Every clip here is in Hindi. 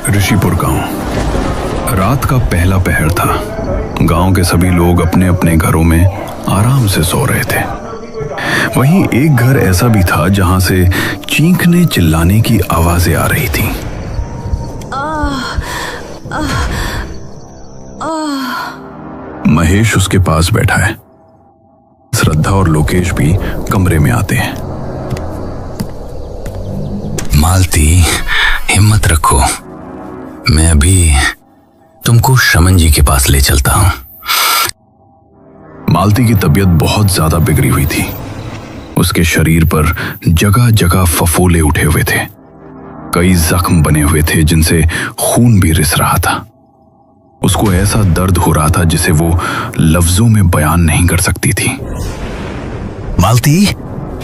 ऋषिपुर गांव। रात का पहला पहर था। गांव के सभी लोग अपने अपने घरों में आराम से सो रहे थे। वहीं एक घर ऐसा भी था जहां से चीखने चिल्लाने की आवाजें आ रही थीं। महेश उसके पास बैठा है। श्रद्धा और लोकेश भी कमरे में आते हैं। मालती, हिम्मत रखो, मैं अभी तुमको शमन जी के पास ले चलता हूं। मालती की तबीयत बहुत ज्यादा बिगड़ी हुई थी। उसके शरीर पर जगह जगह फफोले उठे हुए थे। कई जख्म बने हुए थे जिनसे खून भी रिस रहा था। उसको ऐसा दर्द हो रहा था जिसे वो लफ्जों में बयान नहीं कर सकती थी। मालती,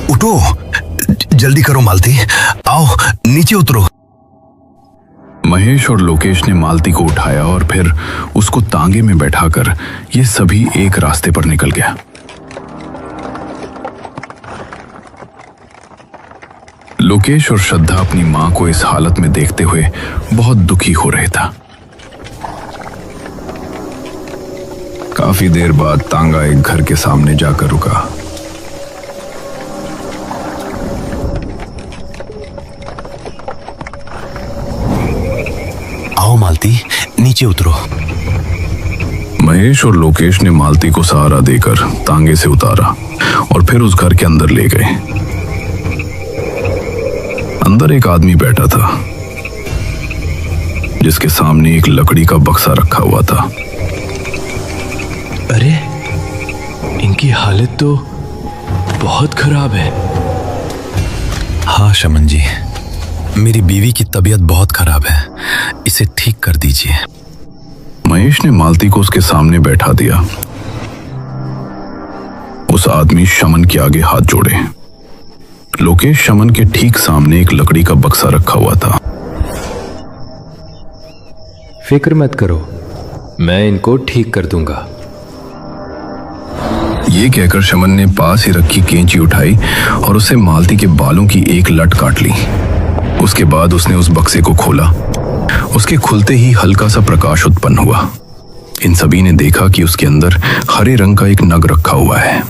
उठो, जल्दी करो मालती, आओ नीचे उतरो। महेश और लोकेश ने मालती को उठाया और फिर उसको तांगे में बैठाकर ये सभी एक रास्ते पर निकल गया। लोकेश और श्रद्धा अपनी मां को इस हालत में देखते हुए बहुत दुखी हो रहे था। काफी देर बाद तांगा एक घर के सामने जाकर रुका। आओ मालती, नीचे उतरो। महेश और लोकेश ने मालती को सहारा देकर तांगे से उतारा और फिर उस घर के अंदर ले गए। अंदर एक आदमी बैठा था जिसके सामने एक लकड़ी का बक्सा रखा हुआ था। अरे, इनकी हालत तो बहुत खराब है। हाँ शमन जी, मेरी बीवी की तबीयत बहुत खराब है, इसे ठीक कर दीजिए। महेश ने मालती को उसके सामने बैठा दिया। उस आदमी शमन के आगे हाथ जोड़े। लोकेश शमन के ठीक सामने एक लकड़ी का बक्सा रखा हुआ था। फिक्र मत करो, मैं इनको ठीक कर दूंगा। ये कहकर शमन ने पास ही रखी कैंची उठाई और उससे मालती के बालों की एक लट काट ली। उसके बाद उसने उस बक्से को खोला। उसके खुलते ही हल्का सा प्रकाश उत्पन्न हुआ। इन सभी ने देखा कि उसके अंदर हरे रंग का एक नग रखा हुआ है।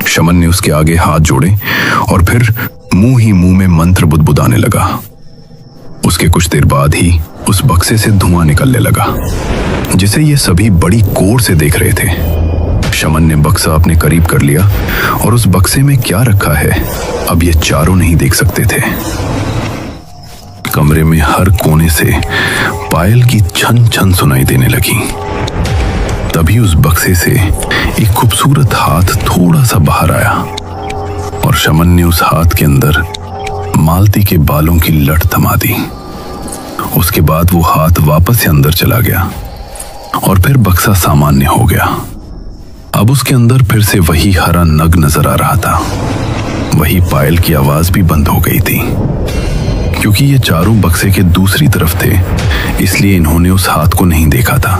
शमन ने उसके आगे हाथ जोड़े और फिर मुंह ही मुंह में मंत्र बुदबुदाने लगा। उसके कुछ देर बाद ही उस बक्से से धुआं निकलने लगा, जिसे ये सभी बड़ी गौर से देख रहे थे। शमन ने बक्सा अपने करीब कर लिया और उस बक्से में क्या रखा है अब ये चारों नहीं देख सकते थे। कमरे में हर कोने से पायल की छन छन सुनाई देने लगी। तभी उस बक्से से एक खूबसूरत हाथ थोड़ा सा बाहर आया और शमन ने उस हाथ के अंदर मालती के बालों की लट थमा दी। उसके बाद वो हाथ वापस से अंदर चला गया और फिर बक्सा सामान्य हो गया। अब उसके अंदर फिर से वही हरा नग नजर आ रहा था। वही पायल की आवाज भी बंद हो गई थी। क्योंकि ये चारों बक्से के दूसरी तरफ थे, इसलिए इन्होंने उस हाथ को नहीं देखा था।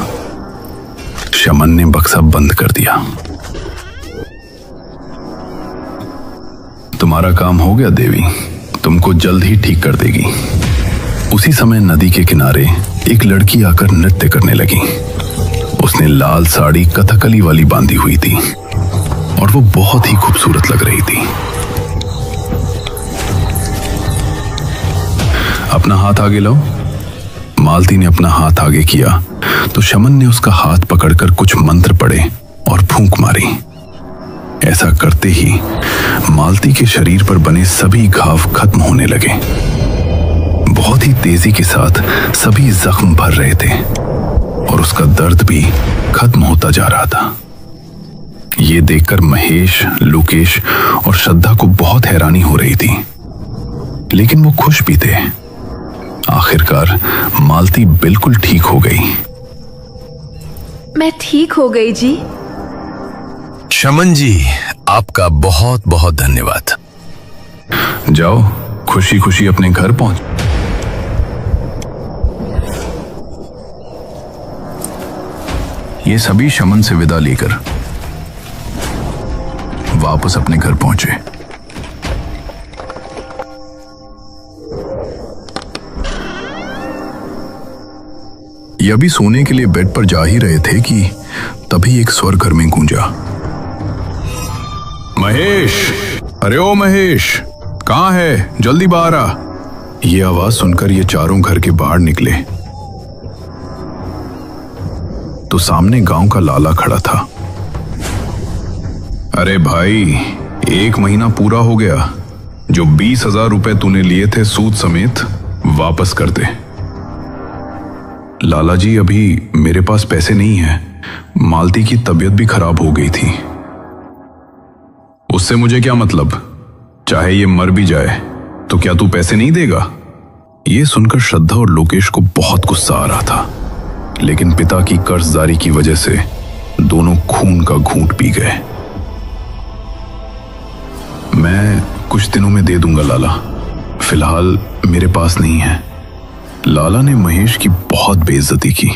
शमन ने बक्सा बंद कर दिया। तुम्हारा काम हो गया देवी, तुमको जल्द ही ठीक कर देगी। उसी समय नदी के किनारे एक लड़की आकर नृत्य करने लगी। उसने लाल साड़ी कथकली वाली बांधी हुई थी और वो बहुत ही खूबसूरत लग रही थी। अपना हाथ आगे लो। मालती ने अपना हाथ आगे किया तो शमन ने उसका हाथ पकड़कर कुछ मंत्र पढ़े और फूंक मारी। ऐसा करते ही मालती के शरीर पर बने सभी घाव खत्म होने लगे। बहुत ही तेजी के साथ सभी जख्म भर रहे थे और उसका दर्द भी खत्म होता जा रहा था। ये देखकर महेश, लोकेश और श्रद्धा को बहुत हैरानी हो रही थी, लेकिन वो खुश भी थे। आखिरकार मालती बिल्कुल ठीक हो गई। मैं ठीक हो गई जी। शमन जी, आपका बहुत बहुत धन्यवाद। जाओ खुशी खुशी अपने घर पहुंच। ये सभी शमन से विदा लेकर वापस अपने घर पहुंचे। ये अभी सोने के लिए बेड पर जा ही रहे थे कि तभी एक स्वर घर में गूंजा। महेश, अरे ओ महेश, कहाँ है? जल्दी बाहर आ। ये आवाज सुनकर ये चारों घर के बाहर निकले तो सामने गांव का लाला खड़ा था। अरे भाई, 1 महीना पूरा हो गया। जो 20,000 रुपए तूने लिए थे सूद समेत वापस कर दे। लाला जी, अभी मेरे पास पैसे नहीं है। मालती की तबीयत भी खराब हो गई थी। उससे मुझे क्या मतलब? चाहे ये मर भी जाए तो क्या तू पैसे नहीं देगा? ये सुनकर श्रद्धा और लोकेश को बहुत गुस्सा आ रहा था, लेकिन पिता की कर्जदारी की वजह से दोनों खून का घूंट पी गए। मैं कुछ दिनों में दे दूंगा लाला, फिलहाल मेरे पास नहीं है। लाला ने महेश की बहुत बेइज्जती की,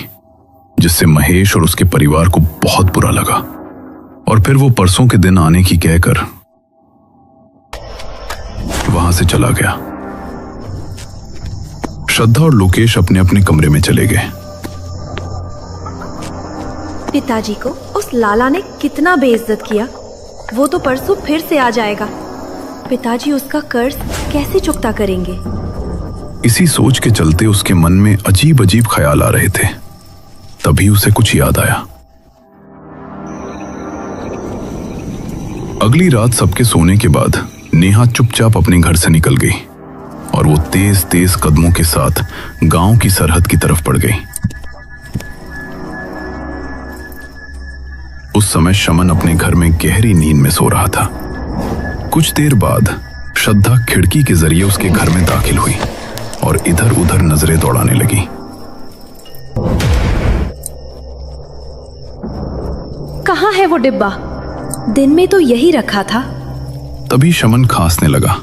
जिससे महेश और उसके परिवार को बहुत बुरा लगा और फिर वो परसों के दिन आने की कहकर वहां से चला गया। श्रद्धा और लोकेश अपने अपने कमरे में चले गए। पिताजी को उस लाला ने कितना बेइज्जत किया। वो तो परसों फिर से आ जाएगा। पिताजी उसका कर्ज कैसे चुकता करेंगे? इसी सोच के चलते उसके मन में अजीब अजीब ख्याल आ रहे थे। तभी उसे कुछ याद आया। अगली रात सबके सोने के बाद नेहा चुपचाप अपने घर से निकल गई और वो तेज तेज कदमों के साथ गांव की सरहद की तरफ बढ़ गई। उस समय शमन अपने घर में गहरी नींद में सो रहा था। कुछ देर बाद श्रद्धा खिड़की के जरिए उसके घर में दाखिल हुई और इधर उधर नजरें दौड़ाने लगी। कहाँ है वो डिब्बा? दिन में तो यही रखा था। तभी शमन खांसने लगा।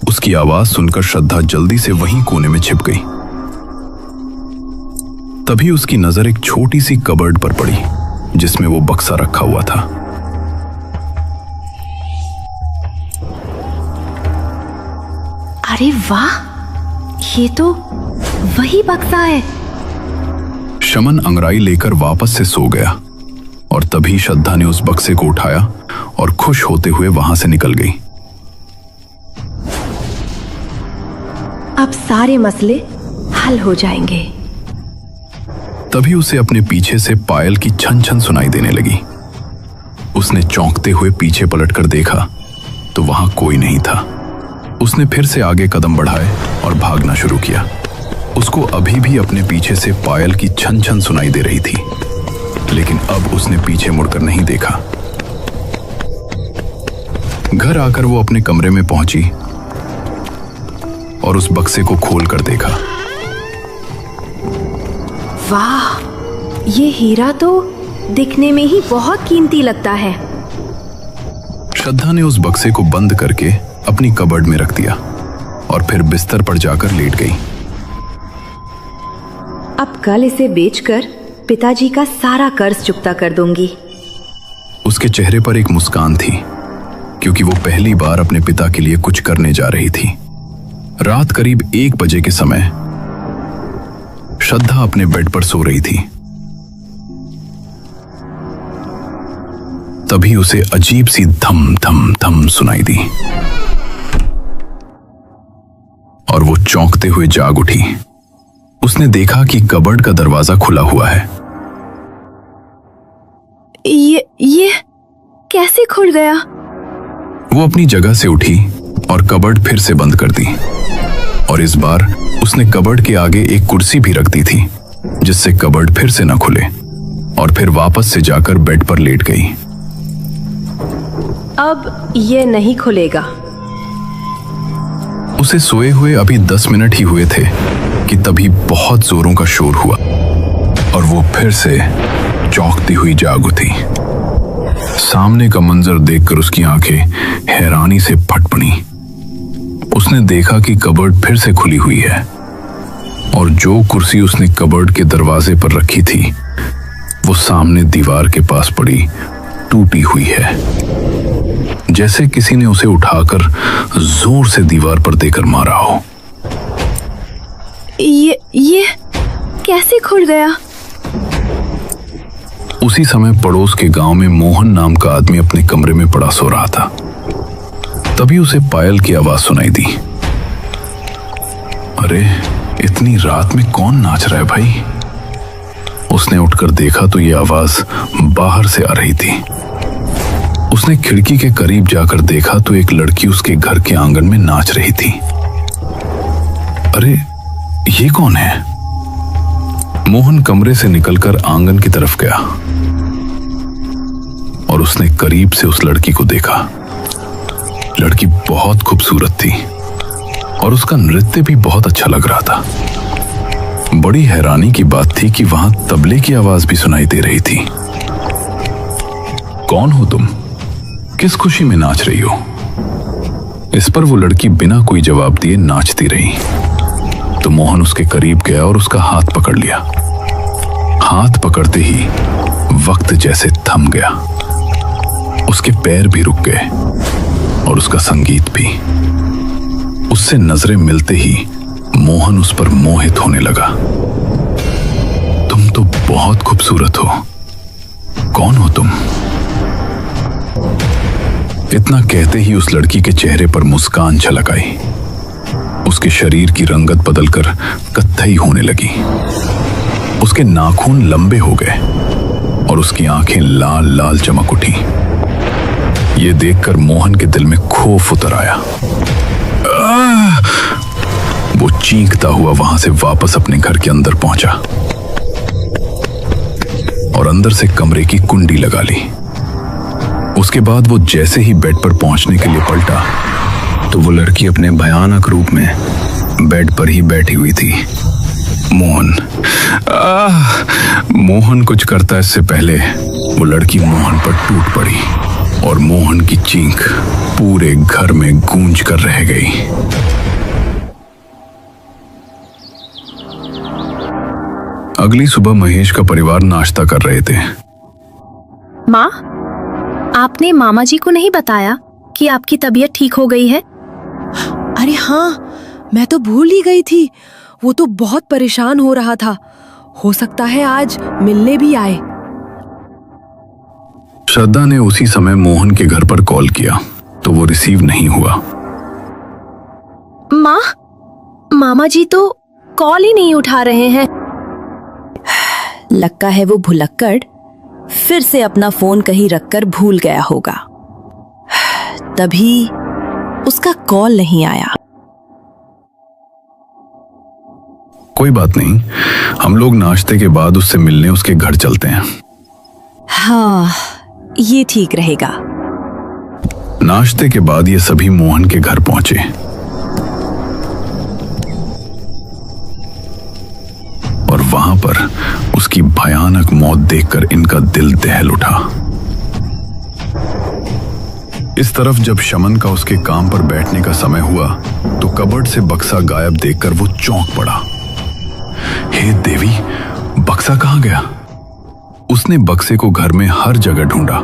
उसकी आवाज सुनकर श्रद्धा जल्दी से वहीं कोने में छिप गई। तभी उसकी नजर एक छोटी सी कबर्ड पर पड़ी जिसमें वो बक्सा रखा हुआ था। अरे वाह, ये तो वही बक्सा है। शमन अंगड़ाई लेकर वापस से सो गया और तभी श्रद्धा ने उस बक्से को उठाया और खुश होते हुए वहां से निकल गई। अब सारे मसले हल हो जाएंगे। तभी उसे अपने पीछे से पायल की छन छन सुनाई देने लगी। उसने चौंकते हुए पीछे पलटकर देखा तो वहां कोई नहीं था। उसने फिर से आगे कदम बढ़ाए और भागना शुरू किया। उसको अभी भी अपने पीछे से पायल की छन छन सुनाई दे रही थी, लेकिन अब उसने पीछे मुड़कर नहीं देखा। घर आकर वो अपने कमरे में पहुंची और उस बक्से को खोलकर देखा। वाह, ये हीरा तो दिखने में ही बहुत कीमती लगता है। श्रद्धा ने उस बक्से को बंद करके अपनी कबर्ड में रख दिया और फिर बिस्तर पर जाकर लेट गई। अब कल इसे बेचकर पिताजी का सारा कर्ज चुकता कर दूंगी। उसके चेहरे पर एक मुस्कान थी, क्योंकि वो पहली बार अपने पिता के लिए कुछ करने जा रही थी। रात करीब 1 बजे के समय श्रद्धा अपने बेड पर सो रही थी। तभी उसे अजीब सी धम धम धम सुनाई दी और वो चौंकते हुए जाग उठी। उसने देखा कि कबर्ड का दरवाजा खुला हुआ है। ये कैसे खुल गया? वो अपनी जगह से उठी और कबर्ड फिर से बंद कर दी और इस बार उसने कबर्ड के आगे एक कुर्सी भी रख दी थी, जिससे कबर्ड फिर से न खुले, और फिर वापस से जाकर बेड पर लेट गई। अब ये नहीं खुलेगा। उसे सोए हुए अभी 10 मिनट ही हुए थे कि तभी बहुत जोरों का शोर हुआ और वो फिर से चौंकती हुई जाग उठी। सामने का मंजर देखकर उसकी आंखें हैरानी से फट पड़ी। उसने देखा कि कबर्ड फिर से खुली हुई है और जो कुर्सी उसने कबर्ड के दरवाजे पर रखी थी वो सामने दीवार के पास पड़ी टूटी हुई है, जैसे किसी ने उसे उठाकर जोर से दीवार पर देकर मारा हो। ये कैसे खुल गया? उसी समय पड़ोस के गांव में मोहन नाम का आदमी अपने कमरे में पड़ा सो रहा था। तभी उसे पायल की आवाज सुनाई दी। अरे, इतनी रात में कौन नाच रहा है भाई? उसने उठकर देखा तो ये आवाज बाहर से आ रही थी। उसने खिड़की के करीब जाकर देखा तो एक लड़की उसके घर के आंगन में नाच रही थी। अरे, ये कौन है? मोहन कमरे से निकलकर आंगन की तरफ गया और उसने करीब से उस लड़की को देखा। लड़की बहुत खूबसूरत थी और उसका नृत्य भी बहुत अच्छा लग रहा था। बड़ी हैरानी की बात थी कि वहां तबले की आवाज भी सुनाई दे रही थी। कौन हो तुम? किस खुशी में नाच रही हो? इस पर वो लड़की बिना कोई जवाब दिए नाचती रही। तो मोहन उसके करीब गया और उसका हाथ पकड़ लिया। हाथ पकड़ते ही वक्त जैसे थम गया। उसके पैर भी रुक गए और उसका संगीत भी। उससे नजरें मिलते ही मोहन उस पर मोहित होने लगा। तुम तो बहुत खूबसूरत हो। कौन हो तुम? इतना कहते ही उस लड़की के चेहरे पर मुस्कान छलक आई। उसके शरीर की रंगत बदलकर कत्थई होने लगी। उसके नाखून लंबे हो गए और उसकी आंखें लाल लाल चमक उठी। ये देखकर मोहन के दिल में खौफ उतर आया। वो चीखता हुआ वहां से वापस अपने घर के अंदर पहुंचा और अंदर से कमरे की कुंडी लगा ली। उसके बाद वो जैसे ही बेड पर पहुंचने के लिए पलटा तो वो लड़की अपने भयानक रूप में बेड पर ही बैठी हुई थी। मोहन कुछ करता इससे पहले वो लड़की मोहन पर टूट पड़ी और मोहन की चीख पूरे घर में गूंज कर रह गई। अगली सुबह महेश का परिवार नाश्ता कर रहे थे। माँ, आपने मामा जी को नहीं बताया कि आपकी तबीयत ठीक हो गई है? अरे हाँ, मैं तो भूल ही गई थी। वो तो बहुत परेशान हो रहा था। हो सकता है आज मिलने भी आए। श्रद्धा ने उसी समय मोहन के घर पर कॉल किया तो वो रिसीव नहीं हुआ। माँ, मामा जी तो कॉल ही नहीं उठा रहे हैं। लगता है वो भुलक्कड़ फिर से अपना फोन कहीं रखकर भूल गया होगा, तभी उसका कॉल नहीं आया। कोई बात नहीं, हम लोग नाश्ते के बाद उससे मिलने उसके घर चलते हैं। हाँ, ये ठीक रहेगा। नाश्ते के बाद ये सभी मोहन के घर पहुंचे। और वहां पर उसकी भयानक मौत देखकर इनका दिल दहल उठा। इस तरफ जब शमन का उसके काम पर बैठने का समय हुआ तो कबर्ड से बक्सा गायब देखकर वो चौंक पड़ा। हे देवी, बक्सा कहां गया? उसने बक्से को घर में हर जगह ढूंढा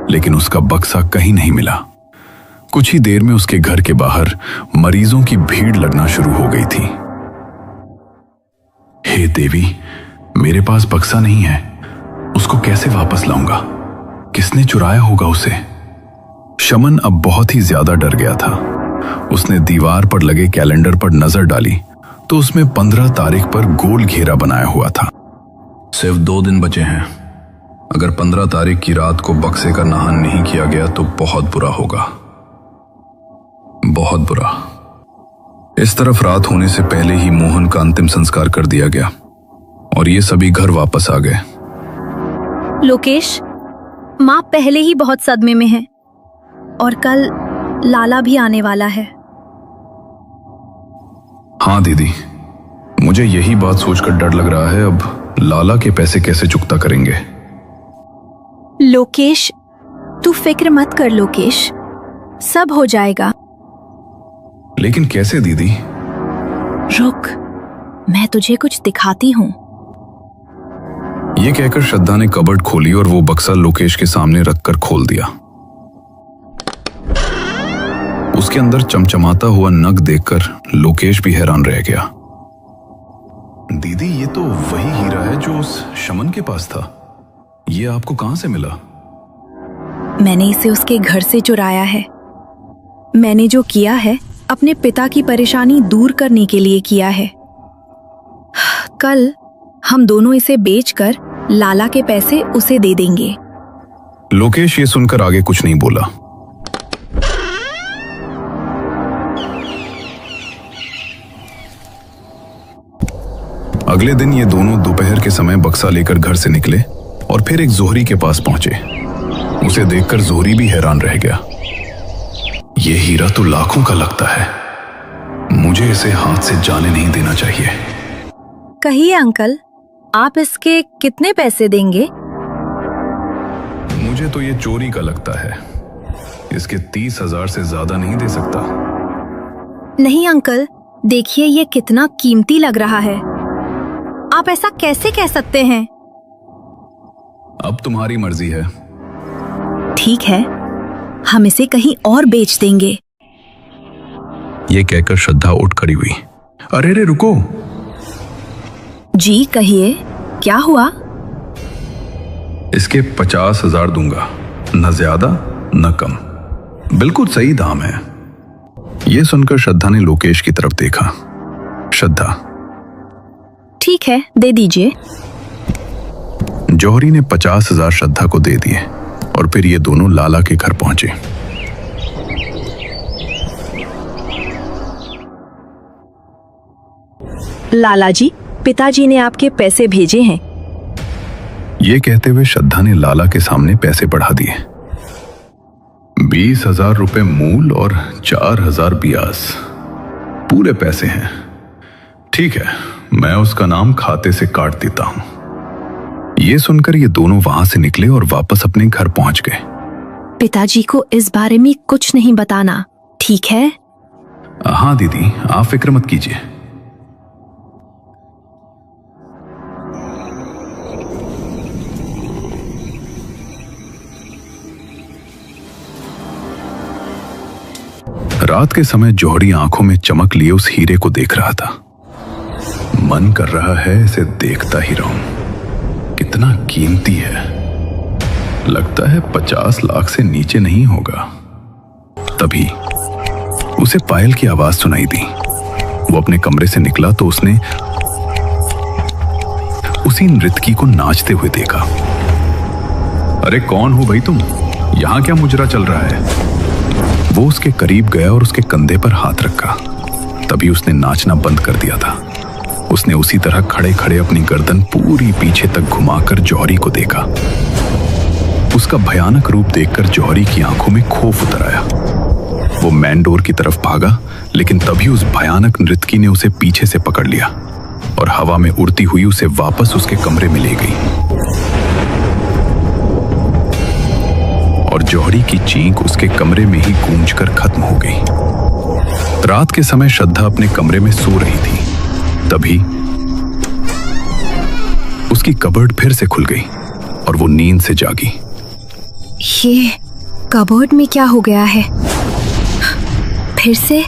लेकिन उसका बक्सा कहीं नहीं मिला। कुछ ही देर में उसके घर के बाहर मरीजों की भीड़ लगना शुरू हो गई थी। हे देवी, मेरे पास बक्सा नहीं है, उसको कैसे वापस लाऊंगा? किसने चुराया होगा उसे? शमन अब बहुत ही ज्यादा डर गया था। उसने दीवार पर लगे कैलेंडर पर नजर डाली तो उसमें 15 तारीख पर गोल घेरा बनाया हुआ था। सिर्फ 2 दिन बचे हैं। अगर 15 तारीख की रात को बक्से का नाहन नहीं किया गया तो बहुत बुरा होगा, बहुत बुरा। इस तरफ रात होने से पहले ही मोहन का अंतिम संस्कार कर दिया गया और ये सभी घर वापस आ गए। लोकेश, माँ पहले ही बहुत सदमे में है और कल लाला भी आने वाला है। हाँ दीदी, मुझे यही बात सोचकर डर लग रहा है, अब लाला के पैसे कैसे चुकता करेंगे? लोकेश, तू फिक्र मत कर लोकेश, सब हो जाएगा। लेकिन कैसे दीदी? रुक, मैं तुझे कुछ दिखाती हूँ। ये कहकर श्रद्धा ने कबर्ड खोली और वो बक्सा लोकेश के सामने रखकर खोल दिया। उसके अंदर चमचमाता हुआ नग देखकर लोकेश भी हैरान रह गया। दीदी, ये तो वही हीरा है जो उस शमन के पास था। ये आपको कहां से मिला? मैंने इसे उसके घर से चुराया है। मैंने जो किया है अपने पिता की परेशानी दूर करने के लिए किया है। कल हम दोनों इसे बेचकर लाला के पैसे उसे दे देंगे। लोकेश ये सुनकर आगे कुछ नहीं बोला। अगले दिन ये दोनों दोपहर के समय बक्सा लेकर घर से निकले और फिर एक जोहरी के पास पहुंचे। उसे देखकर जोहरी भी हैरान रह गया। ये हीरा तो लाखों का लगता है, मुझे इसे हाथ से जाने नहीं देना चाहिए। कहिए अंकल, आप इसके कितने पैसे देंगे? मुझे तो ये चोरी का लगता है, इसके 30,000 से ज्यादा नहीं दे सकता। नहीं अंकल, देखिए ये कितना कीमती लग रहा है। आप ऐसा कैसे कह सकते हैं? अब तुम्हारी मर्जी है। ठीक है, हम इसे कहीं और बेच देंगे। ये कहकर श्रद्धा उठ खड़ी हुई। अरे रे रुको। जी कहिए, क्या हुआ? इसके 50,000 दूंगा, न ज्यादा न कम, बिल्कुल सही दाम है। यह सुनकर श्रद्धा ने लोकेश की तरफ देखा। श्रद्धा, ठीक है, दे दीजिए। जौहरी ने 50,000 श्रद्धा को दे दिए और फिर ये दोनों लाला के घर पहुंचे। लाला जी, पिताजी ने आपके पैसे भेजे हैं। ये कहते हुए श्रद्धा ने लाला के सामने पैसे बढ़ा दिए। 20,000 रुपए मूल और 4,000 ब्याज, पूरे पैसे हैं। ठीक है, मैं उसका नाम खाते से काट देता हूं। ये सुनकर ये दोनों वहां से निकले और वापस अपने घर पहुंच गए। पिताजी को इस बारे में कुछ नहीं बताना, ठीक है? हाँ दीदी, आप फिक्र मत कीजिए। रात के समय जौहरी आंखों में चमक लिए उस हीरे को देख रहा था। मन कर रहा है इसे देखता ही रहूं। कितना कीमती है, लगता है 50 लाख से नीचे नहीं होगा। तभी उसे पायल की आवाज सुनाई दी। वो अपने कमरे से निकला तो उसने उसी नृत्यकी को नाचते हुए देखा। अरे कौन हो भाई तुम? यहां क्या मुजरा चल रहा है? वो उसके करीब गया और उसके कंधे पर हाथ रखा। तभी उसने नाचना बंद कर दिया था। उसने उसी तरह खड़े खड़े अपनी गर्दन पूरी पीछे तक घुमाकर जौहरी को देखा। उसका भयानक रूप देखकर जौहरी की आंखों में खौफ उतर आया। वो मैन डोर की तरफ भागा, लेकिन तभी उस भयानक नृत्यकी ने उसे पीछे से पकड़ लिया और हवा में उड़ती हुई उसे वापस उसके कमरे में ले गई। और जौहरी की चीख उसके कमरे में ही गूंजकर खत्म हो गई। रात के समय श्रद्धा अपने कमरे में सो रही थी। तभी उसकी कबर्ड फिर से खुल गई और वो नींद से जागी। ये कबर्ड में क्या हो गया है? फिर से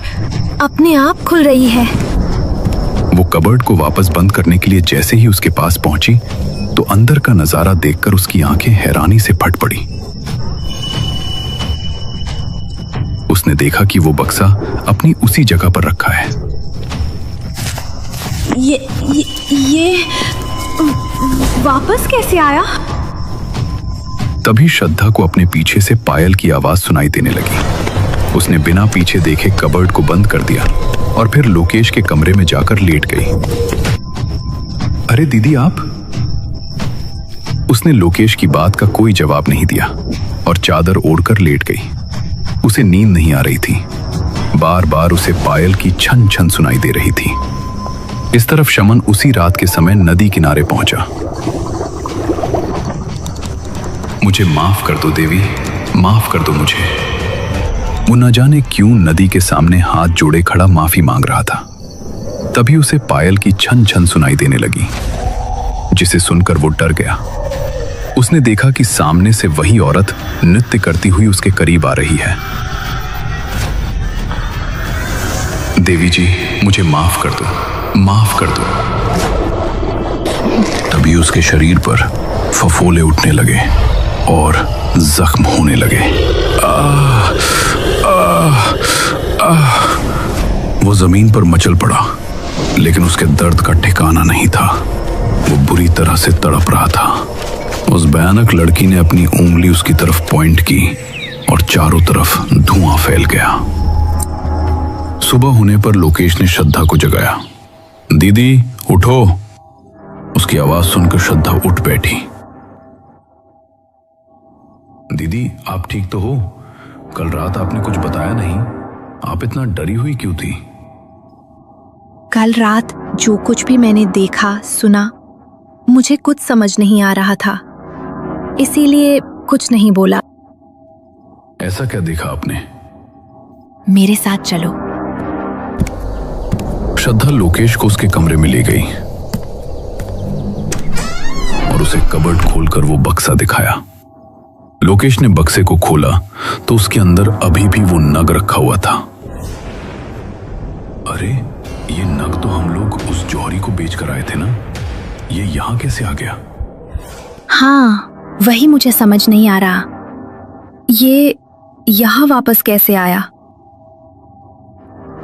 अपने आप खुल रही है। वो कबर्ड को वापस बंद करने के लिए जैसे ही उसके पास पहुंची तो अंदर का नजारा देखकर उसकी आंखें हैरानी से फट पड़ी। उसने देखा कि वो बक्सा अपनी उसी जगह पर रखा है। ये वापस कैसे आया? तभी श्रद्धा को अपने पीछे से पायल की आवाज सुनाई देने लगी। उसने बिना पीछे देखे कबर्ड को बंद कर दिया और फिर लोकेश के कमरे में जाकर लेट गई। अरे दीदी आप? उसने लोकेश की बात का कोई जवाब नहीं दिया और चादर ओढ़कर लेट गई। उसे नींद नहीं आ रही थी। बार बार उसे पायल की छन छन सुनाई दे रही थी। इस तरफ शमन उसी रात के समय नदी किनारे पहुंचा। मुझे माफ कर दो देवी, माफ कर दो मुझे। वो न जाने क्यों नदी के सामने हाथ जोड़े खड़ा माफी मांग रहा था। तभी उसे पायल की छन छन सुनाई देने लगी, जिसे सुनकर वो डर गया। उसने देखा कि सामने से वही औरत नृत्य करती हुई उसके करीब आ रही है। देवी जी, मुझे माफ कर दो, माफ कर दो। तभी उसके शरीर पर फफोले उठने लगे और जख्म होने लगे। वो जमीन पर मचल पड़ा, लेकिन उसके दर्द का ठिकाना नहीं था। वो बुरी तरह से तड़प रहा था। उस भयानक लड़की ने अपनी उंगली उसकी तरफ पॉइंट की और चारों तरफ धुआं फैल गया। सुबह होने पर लोकेश ने श्रद्धा को जगाया। दीदी उठो। उसकी आवाज सुनकर श्रद्धा उठ बैठी। दीदी आप ठीक तो हो? कल रात आपने कुछ बताया नहीं। आप इतना डरी हुई क्यों थी? कल रात जो कुछ भी मैंने देखा सुना, मुझे कुछ समझ नहीं आ रहा था, इसीलिए कुछ नहीं बोला। ऐसा क्या देखा आपने? मेरे साथ चलो। श्रद्धा लोकेश को उसके कमरे में ले गई और उसे कबर्ड खोलकर वो बक्सा दिखाया। लोकेश ने बक्से को खोला तो उसके अंदर अभी भी वो नग रखा हुआ था। अरे ये नग तो हम लोग उस जौहरी को बेच कर आए थे ना, ये यहां कैसे आ गया? हाँ, वही मुझे समझ नहीं आ रहा, ये यहां वापस कैसे आया?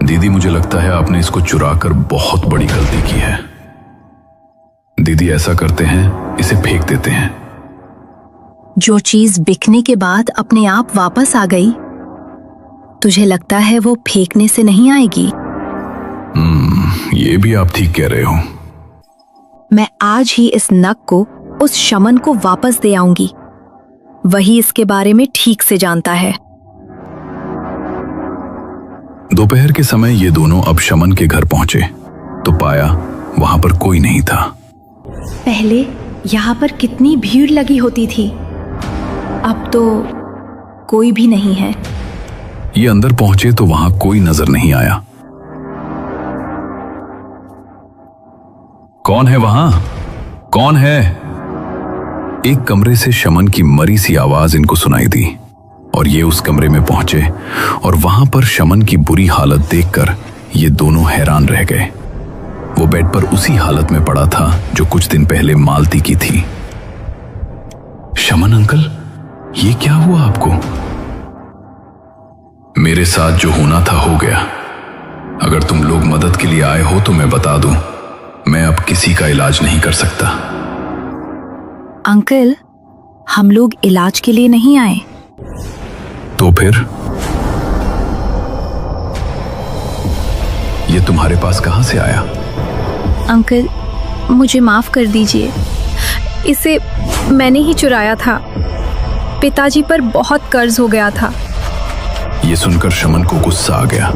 दीदी मुझे लगता है आपने इसको चुरा कर बहुत बड़ी गलती की है। दीदी ऐसा करते हैं, इसे फेंक देते हैं। जो चीज बिकने के बाद अपने आप वापस आ गई, तुझे लगता है वो फेंकने से नहीं आएगी? ये भी आप ठीक कह रहे हो। मैं आज ही इस नग को उस शमन को वापस दे आऊंगी। वही इसके बारे में ठीक से जानता है। दोपहर के समय ये दोनों अब शमन के घर पहुंचे तो पाया वहां पर कोई नहीं था। पहले यहाँ पर कितनी भीड़ लगी होती थी, अब तो कोई भी नहीं है। ये अंदर पहुंचे तो वहां कोई नजर नहीं आया। कौन है वहां? कौन है? एक कमरे से शमन की मरी सी आवाज इनको सुनाई दी और ये उस कमरे में पहुंचे और वहां पर शमन की बुरी हालत देखकर ये दोनों हैरान रह गए। वो बेड पर उसी हालत में पड़ा था जो कुछ दिन पहले मालती की थी। शमन अंकल, ये क्या हुआ आपको? मेरे साथ जो होना था हो गया। अगर तुम लोग मदद के लिए आए हो तो मैं बता दूं, मैं अब किसी का इलाज नहीं कर सकता। अंकल, हम लोग इलाज के लिए नहीं आए। तो फिर ये तुम्हारे पास कहां से आया? अंकल, मुझे माफ कर दीजिए, इसे मैंने ही चुराया था। पिताजी पर बहुत कर्ज हो गया था। ये सुनकर शमन को गुस्सा आ गया।